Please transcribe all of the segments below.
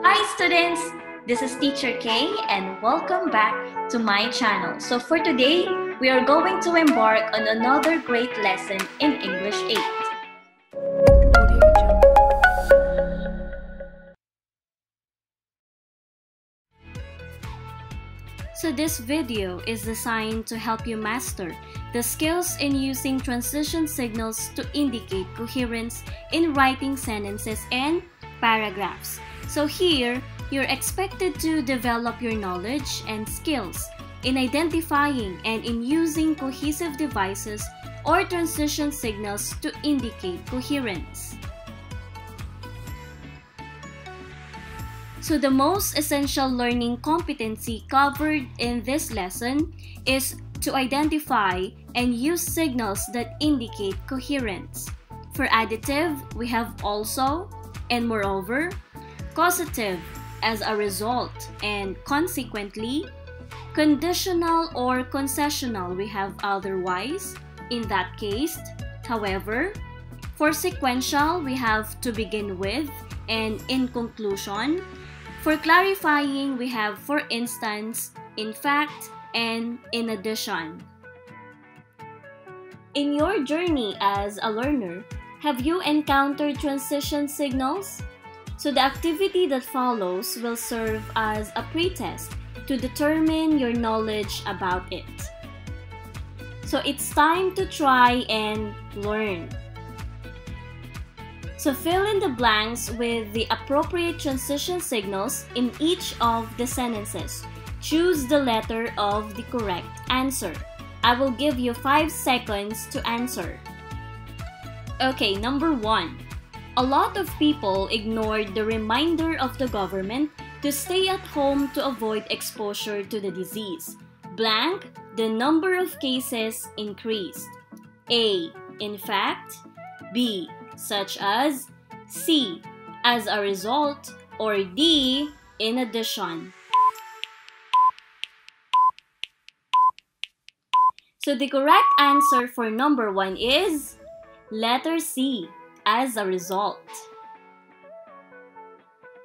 Hi students, this is Teacher Kay and welcome back to my channel. So for today, we are going to embark on another great lesson in English 8. So this video is designed to help you master the skills in using transition signals to indicate coherence in writing sentences and paragraphs. So here, you're expected to develop your knowledge and skills in identifying and in using cohesive devices or transition signals to indicate coherence. So the most essential learning competency covered in this lesson is to identify and use signals that indicate coherence. For additive, we have also and moreover, causative as a result, and consequently, conditional or concessional we have otherwise, in that case. However, for sequential, we have to begin with and in conclusion. For clarifying, we have for instance, in fact, and in addition. In your journey as a learner, have you encountered transition signals? So the activity that follows will serve as a pretest to determine your knowledge about it. So it's time to try and learn. So fill in the blanks with the appropriate transition signals in each of the sentences. Choose the letter of the correct answer. I will give you 5 seconds to answer. Okay, number 1. A lot of people ignored the reminder of the government to stay at home to avoid exposure to the disease. Blank, the number of cases increased. A, in fact. B, such as. C, as a result. Or D, in addition. So the correct answer for number 1 is letter C, as a result.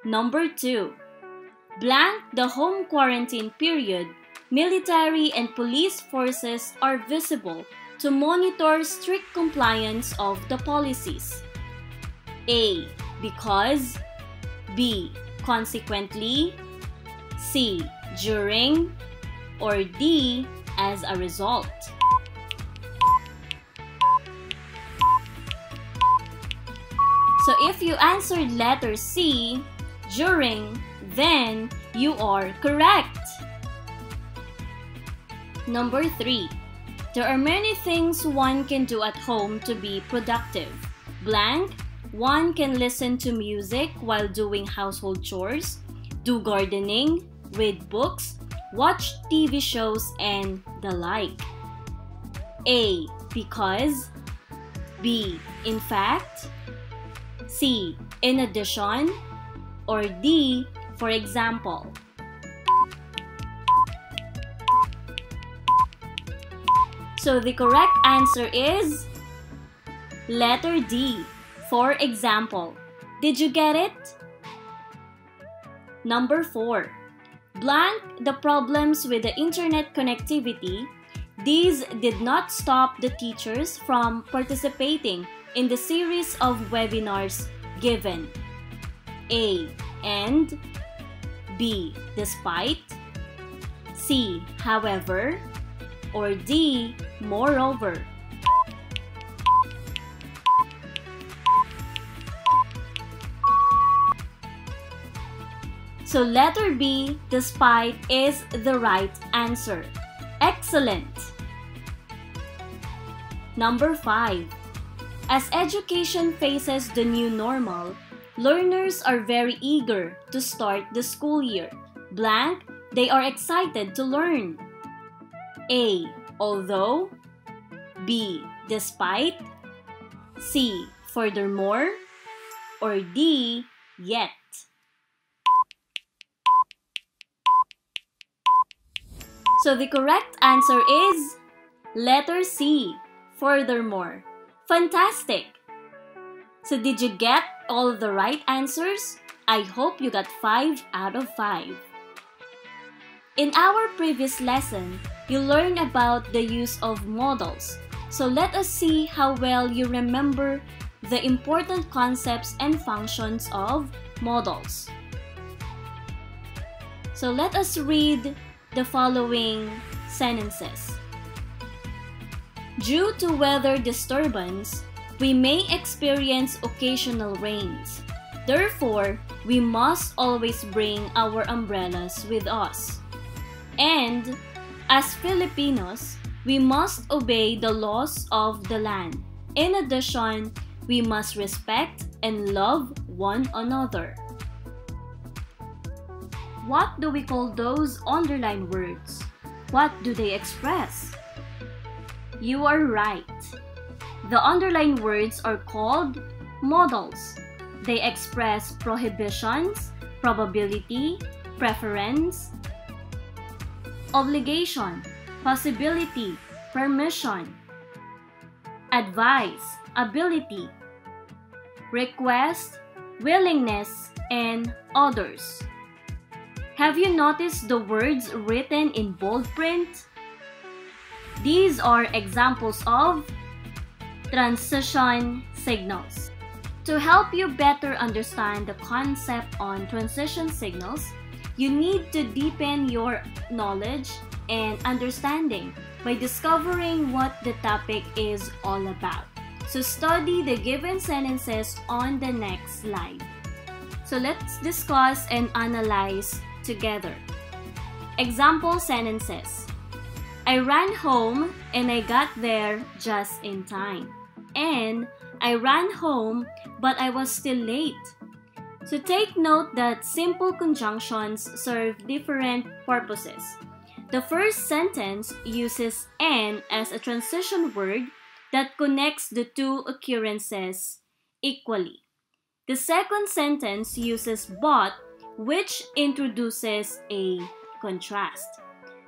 Number 2. Blank the home quarantine period, military and police forces are visible to monitor strict compliance of the policies. A, because. B, consequently. C, during. Or D, as a result. So if you answered letter C, during, then you are correct. Number 3. There are many things one can do at home to be productive. Blank, one can listen to music while doing household chores, do gardening, read books, watch TV shows, and the like. A, because. B, in fact. C, in addition. Or D, for example. So the correct answer is letter D, for example. Did you get it? Number 4. Blank the problems with the internet connectivity. These did not stop the teachers from participating in the series of webinars given. A, and. B, despite. C, however. Or D, moreover. So letter B, despite, is the right answer. Excellent! Number 5. As education faces the new normal, learners are very eager to start the school year. Blank, they are excited to learn. A, although. B, despite. C, furthermore. Or D, yet. So the correct answer is letter C, furthermore. Fantastic! So did you get all the right answers? I hope you got 5 out of 5. In our previous lesson, you learned about the use of modals. So let us see how well you remember the important concepts and functions of modals. So let us read the following sentences. Due to weather disturbance, we may experience occasional rains. Therefore, we must always bring our umbrellas with us. And, as Filipinos, we must obey the laws of the land. In addition, we must respect and love one another. What do we call those underlined words? What do they express? You are right. The underlined words are called modals. They express prohibitions, probability, preference, obligation, possibility, permission, advice, ability, request, willingness, and others. Have you noticed the words written in bold print? These are examples of transition signals. To help you better understand the concept on transition signals, you need to deepen your knowledge and understanding by discovering what the topic is all about. So study the given sentences on the next slide. So let's discuss and analyze together. Example sentences. I ran home and I got there just in time. And I ran home but I was still late. So take note that simple conjunctions serve different purposes. The first sentence uses "and" as a transition word that connects the two occurrences equally. The second sentence uses "but," which introduces a contrast.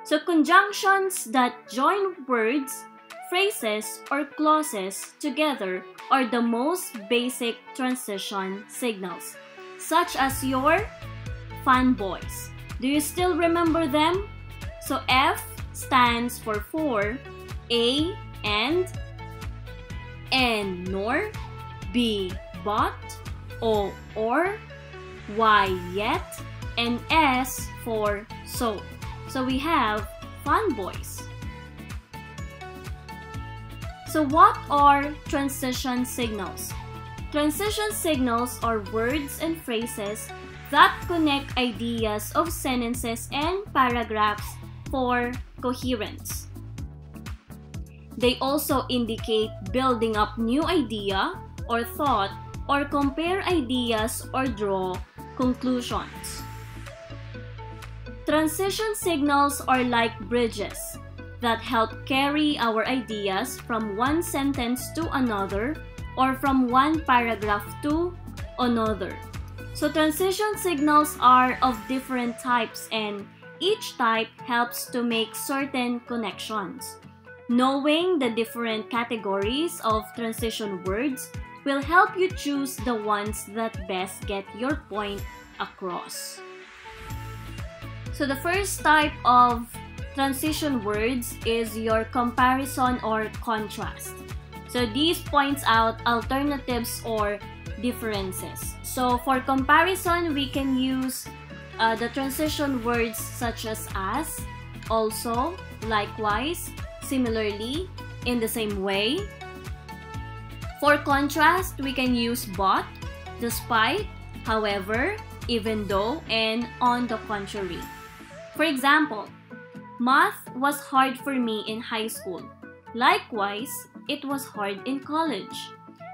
So conjunctions that join words, phrases, or clauses together are the most basic transition signals, such as your fanboys. Do you still remember them? So F stands for A and, N nor, B but, O or, Y yet, and S for so. So we have fanboys. So what are transition signals? Transition signals are words and phrases that connect ideas of sentences and paragraphs for coherence. They also indicate building up new idea or thought, or compare ideas or draw conclusions. Transition signals are like bridges that help carry our ideas from one sentence to another or from one paragraph to another. So transition signals are of different types and each type helps to make certain connections. Knowing the different categories of transition words will help you choose the ones that best get your point across. So the first type of transition words is your comparison or contrast. So these points out alternatives or differences. So for comparison, we can use the transition words such as also, likewise, similarly, in the same way. For contrast, we can use but, despite, however, even though, and on the contrary. For example, math was hard for me in high school. Likewise, it was hard in college.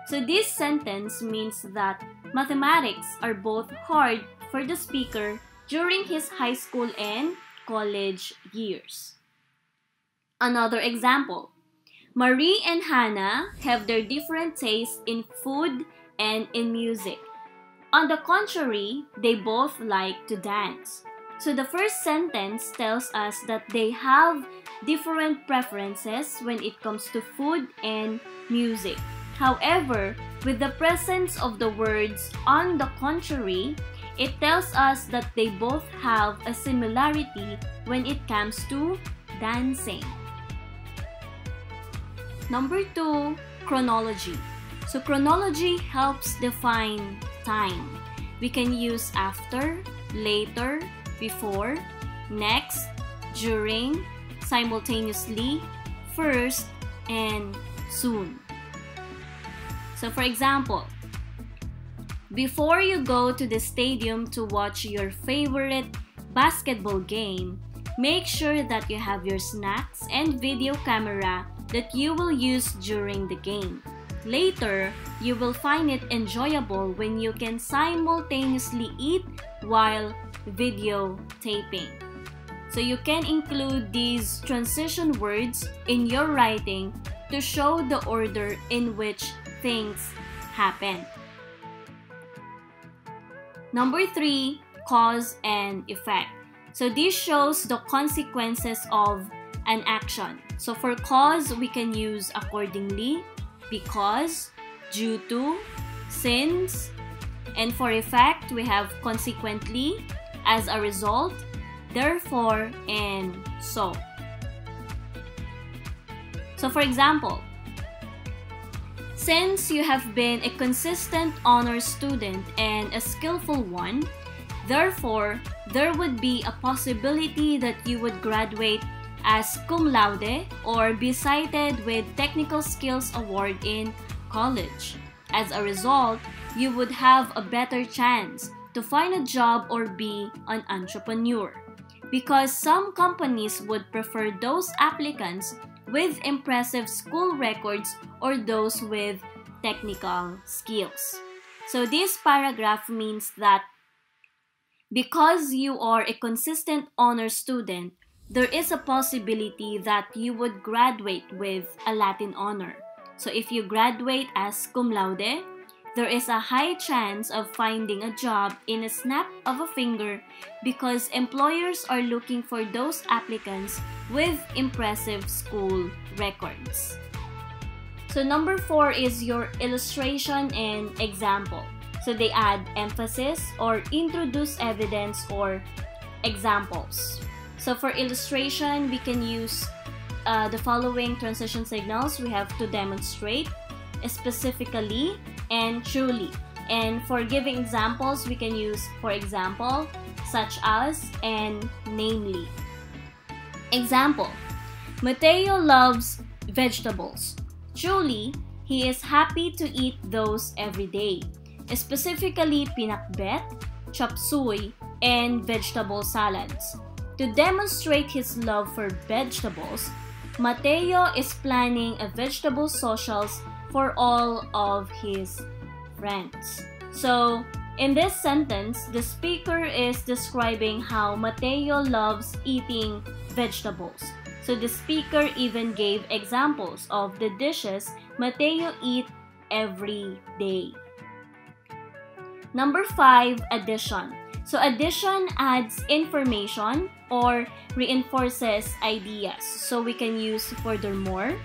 So this sentence means that mathematics are both hard for the speaker during his high school and college years. Another example, Marie and Hannah have their different tastes in food and in music. On the contrary, they both like to dance. So the first sentence tells us that they have different preferences when it comes to food and music. However, with the presence of the words on the contrary, It tells us that they both have a similarity when it comes to dancing. Number 2, chronology. So chronology helps define time. We can use after, later, before, next, during, simultaneously, first, and soon. So for example, before you go to the stadium to watch your favorite basketball game, make sure that you have your snacks and video camera that you will use during the game. Later, you will find it enjoyable when you can simultaneously eat while videotaping. So you can include these transition words in your writing to show the order in which things happen. Number 3, cause and effect. So this shows the consequences of an action. So for cause, we can use accordingly, because, due to, since, and for effect, we have consequently, as a result, therefore, and so. So for example, since you have been a consistent honor student and a skillful one, therefore, there would be a possibility that you would graduate as cum laude or be cited with Technical Skills Award in college. As a result, you would have a better chance to find a job or be an entrepreneur, because some companies would prefer those applicants with impressive school records or those with technical skills. So this paragraph means that because you are a consistent honor student, there is a possibility that you would graduate with a Latin honor. So if you graduate as cum laude, there is a high chance of finding a job in a snap of a finger because employers are looking for those applicants with impressive school records. So number 4 is your illustration and example. So they add emphasis or introduce evidence or examples. So for illustration, we can use the following transition signals. We have to demonstrate, specifically, and truly. And for giving examples, we can use for example, such as, and namely. Example, Mateo loves vegetables. Truly, he is happy to eat those every day, specifically pinakbet, chop suey, and vegetable salads. To demonstrate his love for vegetables, Mateo is planning a vegetable socials for all of his friends. So, in this sentence, the speaker is describing how Mateo loves eating vegetables. So the speaker even gave examples of the dishes Mateo eats every day. Number 5, addition. So addition adds information or reinforces ideas. So we can use furthermore,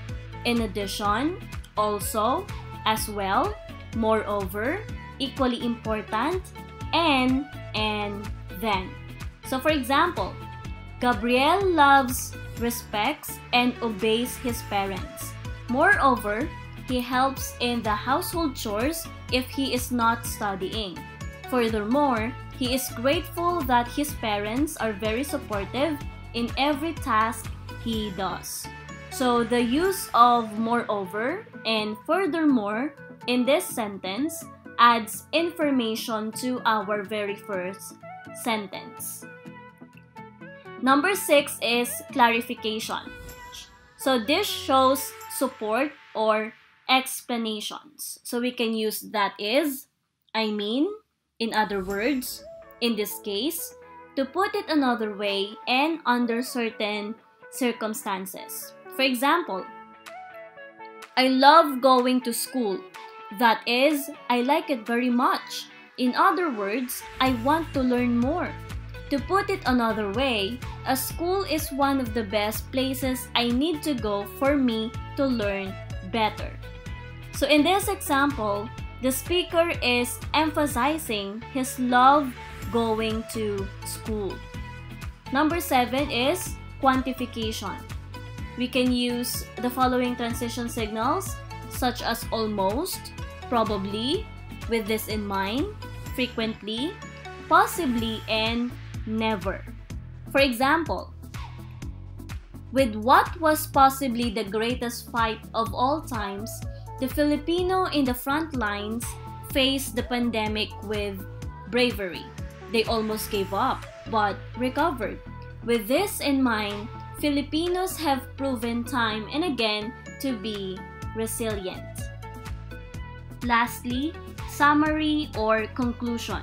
in addition, also, as well, moreover, equally important, and then. So for example, Gabriel loves, respects, and obeys his parents. Moreover, he helps in the household chores if he is not studying. Furthermore, he is grateful that his parents are very supportive in every task he does. So the use of moreover and furthermore in this sentence adds information to our very first sentence. Number 6 is clarification. So this shows support or explanations. So we can use that is, I mean, in other words, in this case, to put it another way, and under certain circumstances. For example, I love going to school. That is, I like it very much. In other words, I want to learn more. To put it another way, a school is one of the best places I need to go for me to learn better. So in this example, the speaker is emphasizing his love going to school. Number 7 is quantification. We can use the following transition signals such as almost, probably, with this in mind, frequently, possibly, and never. For example, with what was possibly the greatest fight of all times, the Filipino in the front lines faced the pandemic with bravery. They almost gave up, but recovered. With this in mind, Filipinos have proven time and again to be resilient. Lastly, summary or conclusion.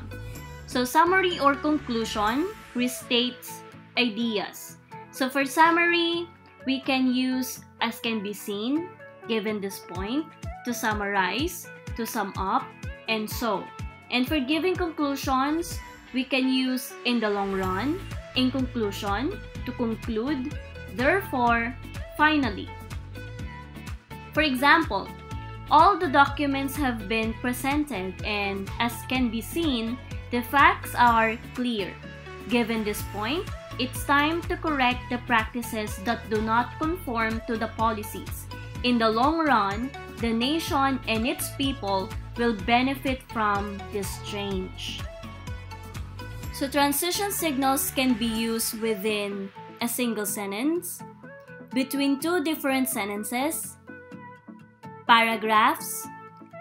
So summary or conclusion restates ideas. So for summary, we can use as can be seen, given this point, to summarize, to sum up, and so. And for giving conclusions, we can use in the long run, in conclusion, to conclude, therefore, finally. For example, all the documents have been presented and as can be seen, the facts are clear. Given this point, it's time to correct the practices that do not conform to the policies. In the long run, the nation and its people will benefit from this change. So transition signals can be used within a single sentence, between two different sentences, paragraphs,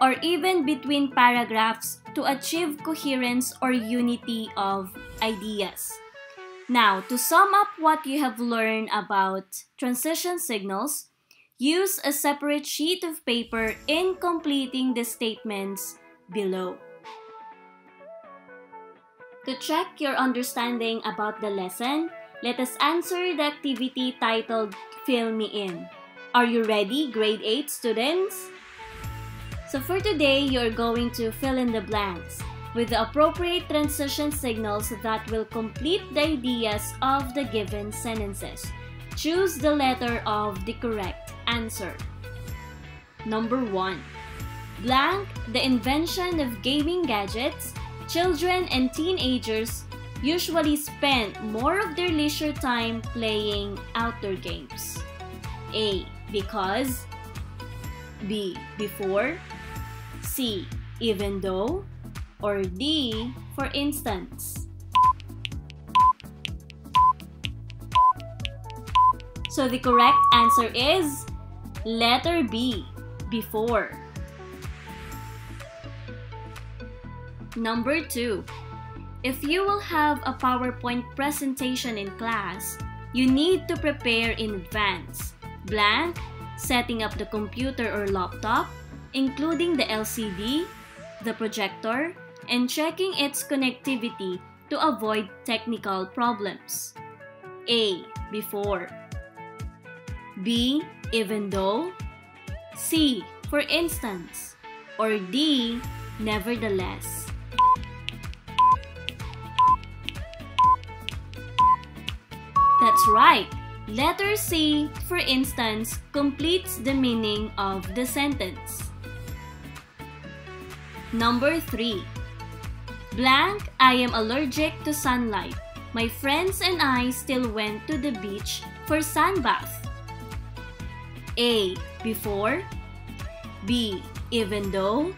or even between paragraphs to achieve coherence or unity of ideas. Now, to sum up what you have learned about transition signals, use a separate sheet of paper in completing the statements below. To check your understanding about the lesson, let us answer the activity titled Fill Me In. Are you ready, grade 8 students? So for today, you're going to fill in the blanks with the appropriate transition signals that will complete the ideas of the given sentences. Choose the letter of the correct answer. Number 1. Blank, the invention of gaming gadgets. Children and teenagers usually spend more of their leisure time playing outdoor games. A. Because. B. Before. C. Even though. Or D. For instance. So the correct answer is letter B. Before. Number 2. If you will have a PowerPoint presentation in class, you need to prepare in advance. Blank, setting up the computer or laptop, including the LCD, the projector, and checking its connectivity to avoid technical problems. A. Before. B. Even though. C. For instance. Or D. Nevertheless. That's right. Letter C, for instance, completes the meaning of the sentence. Number 3. Blank, I am allergic to sunlight. My friends and I still went to the beach for sunbath. A. Before. B. Even though.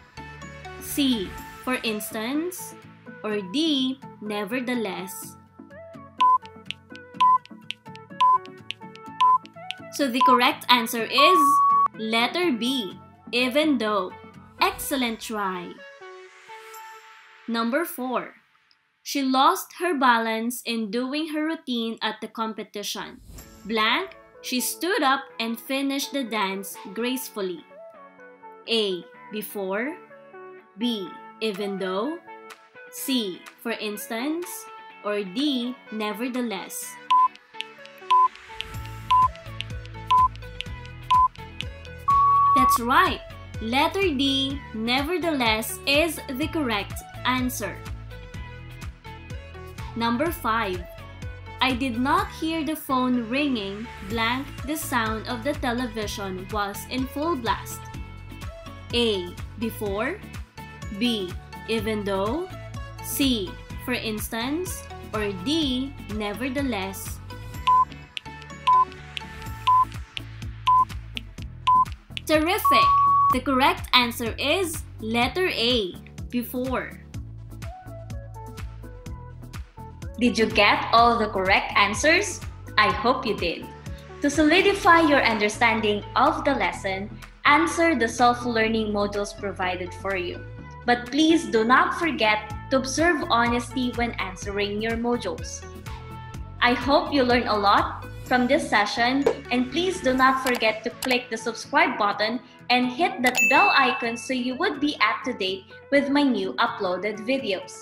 C. For instance. Or D. Nevertheless. So the correct answer is letter B. Even though. Excellent try. Number 4. She lost her balance in doing her routine at the competition. Blank, she stood up and finished the dance gracefully. A. Before. B. Even though. C. For instance. Or D. Nevertheless. That's right. Letter D, nevertheless, is the correct answer. Number 5. I did not hear the phone ringing, blank, the sound of the television was in full blast. A. Before. B. Even though. C. for instance, or D, nevertheless. Terrific! The correct answer is letter A, before. Did you get all the correct answers? I hope you did. To solidify your understanding of the lesson, answer the self-learning modules provided for you. But please do not forget to observe honesty when answering your modules. I hope you learned a lot from this session, and please do not forget to click the subscribe button and hit that bell icon so you would be up to date with my new uploaded videos.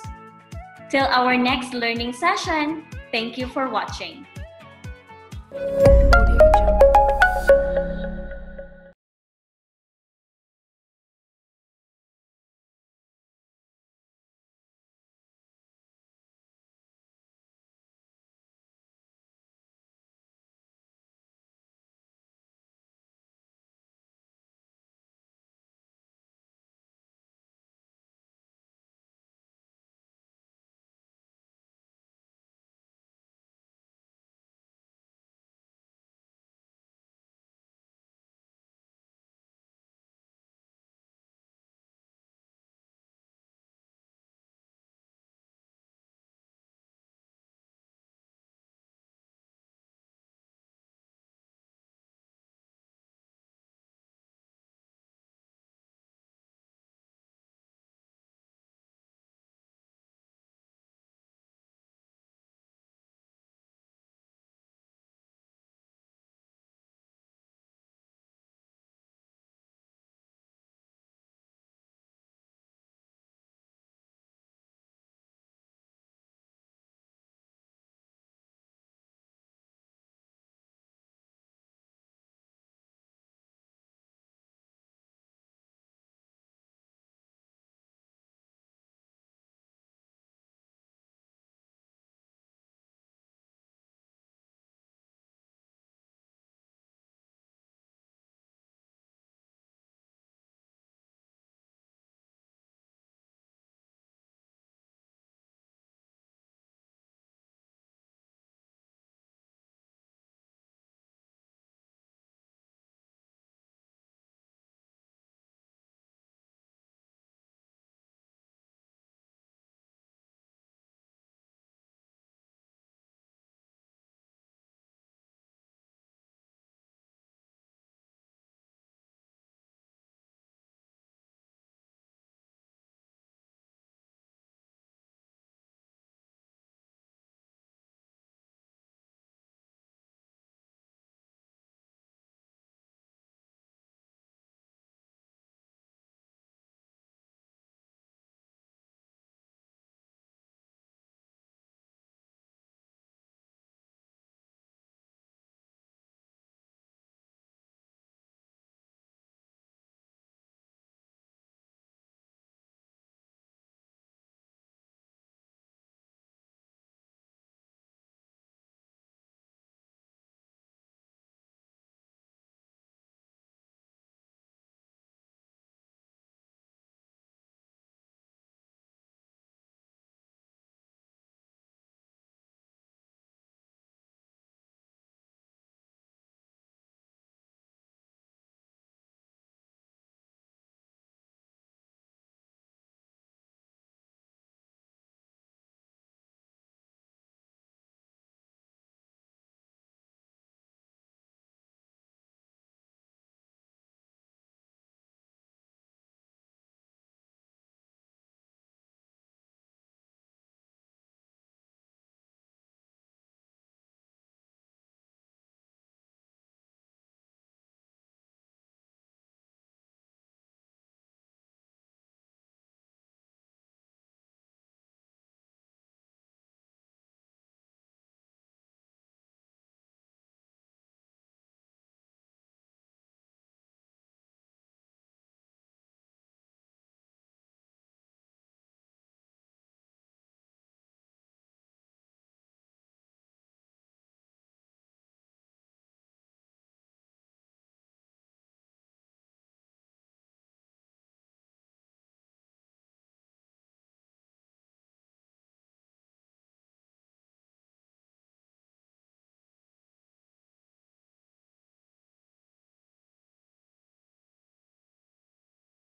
Till our next learning session, thank you for watching. Audio Jungle.